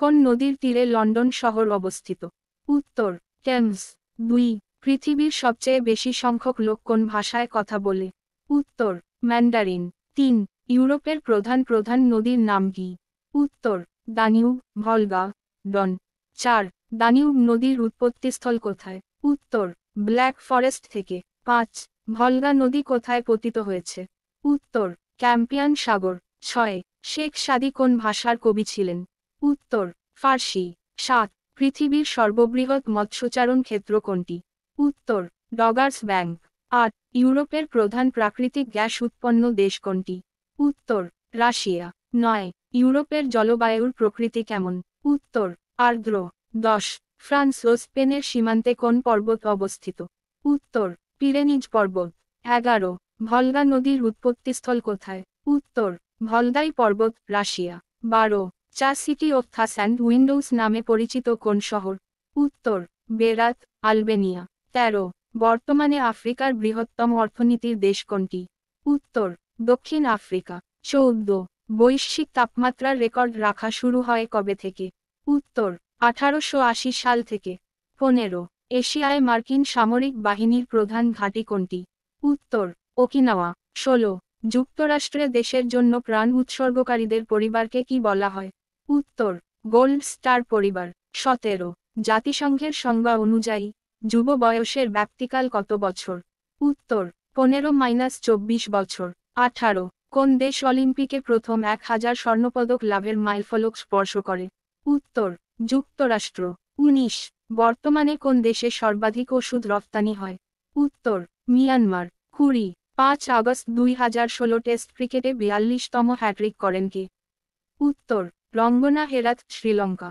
কোন নদীর তীরে লন্ডন শহর অবস্থিত? উত্তর টেমস। 2 পৃথিবীর সবচেয়ে বেশি সংখ্যক লোক কোন ভাষায় কথা বলে? উত্তর ম্যান্ডারিন। 3 ইউরোপের প্রধান প্রধান নদীর নাম কি? উত্তর দানিউব, ভলগা, ডন। 4 দানিউব নদীর উৎপত্তিস্থল কোথায়? উত্তর ব্ল্যাক ফরেস্ট থেকে। 5 ভলগা নদী কোথায় পতিত হয়েছে? উত্তর ক্যাম্পিয়ান সাগর। 6 শেখ সাদি কোন ভাষার কবি ছিলেন? উত্তর ফার্সি। 7 পৃথিবীর সর্ববৃহৎ মৎস্যচারণ ক্ষেত্র কোনটি? উত্তর ডগার্স ব্যাংক। 8 ইউরোপের প্রধান প্রাকৃতিক গ্যাস উৎপন্ন দেশ কোনটি? উত্তর রাশিয়া। 9 ইউরোপের জলবায়ুর প্রকৃতি কেমন? উত্তর আর্দ্র। 10 ফ্রান্স ও স্পেনের সীমান্তে কোন পর্বত অবস্থিত? উত্তর পিরেনিজ পর্বত। 11 ভলগা নদীর উৎপত্তিস্থল কোথায়? উত্তর ভলদাই পর্বত, রাশিয়া। 12 চা city of thus and Windows নামে পরিচিত কোন শহর? উত্তর বেরাত, আলবেনিয়া। 13 বর্তমানে আফ্রিকার বৃহত্তম অর্থনীতির দেশ কোনটি? উত্তর দক্ষিণ আফ্রিকা। 14 বৈশ্বিক তাপমাত্রার রেকর্ড রাখা শুরু হয় কবে থেকে? উত্তর 1880 সাল থেকে। 15 এশিয়ায় মার্কিন সামরিক বাহিনীর প্রধান ঘাঁটি কোনটি? উত্তর ওকিনাওয়া। 16 যুক্তরাষ্ট্রে দেশের জন্য প্রাণ উৎসর্গকারীদের পরিবারকে কি বলা হয়? উত্তর গোল্ড স্টার পরিবার। 17 জাতিসংঘের সংজ্ঞা অনুযায়ী যুব বয়সের ব্যাপ্তিকাল কত বছর? উত্তর 15-24 বছর। 18 কোন দেশ অলিম্পিকে প্রথম 1000 স্বর্ণপদক লাভের মাইলফলক স্পর্শ করে? উত্তর যুক্তরাষ্ট্র। 19 বর্তমানে কোন দেশে সর্বাধিক ওষুধ রপ্তানি হয়? উত্তর মিয়ানমার। 20 5 আগস্ট 2016 টেস্ট ক্রিকেটে 42তম হ্যাট্রিক করেন কে? উত্তর রঙ্গনা হেরাথ, শ্রীলঙ্কা।